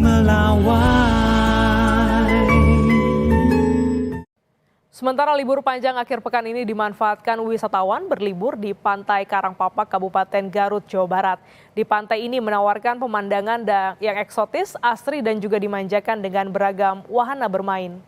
melawai. Sementara libur panjang akhir pekan ini dimanfaatkan wisatawan berlibur di Pantai Karangpapak, Kabupaten Garut, Jawa Barat. Di pantai ini menawarkan pemandangan yang eksotis, asri dan juga dimanjakan dengan beragam wahana bermain.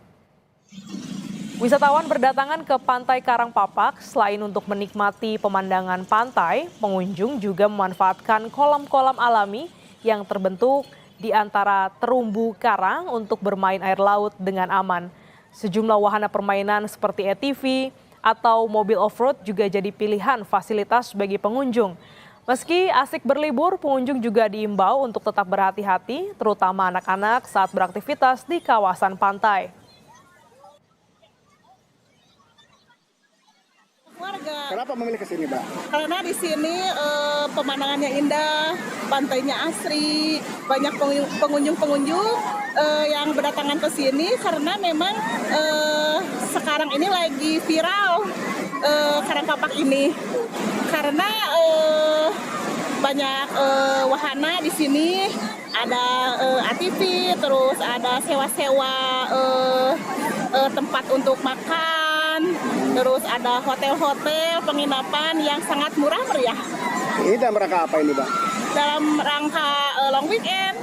Wisatawan berdatangan ke Pantai Karangpapak selain untuk menikmati pemandangan pantai, pengunjung juga memanfaatkan kolam-kolam alami yang terbentuk di antara terumbu karang untuk bermain air laut dengan aman. Sejumlah wahana permainan seperti ATV atau mobil off-road juga jadi pilihan fasilitas bagi pengunjung. Meski asik berlibur, pengunjung juga diimbau untuk tetap berhati-hati, terutama anak-anak saat beraktivitas di kawasan pantai. Kenapa memilih ke sini, Mbak? Karena di sini pemandangannya indah, pantainya asri, banyak pengunjung-pengunjung yang berdatangan ke sini karena memang sekarang ini lagi viral Karangpapak ini. Karena banyak wahana di sini, ada ATV, terus ada sewa-sewa tempat untuk makan, terus ada hotel-hotel penginapan yang sangat murah meriah. Ini dalam rangka apa ini, Mbak? Dalam rangka long weekend.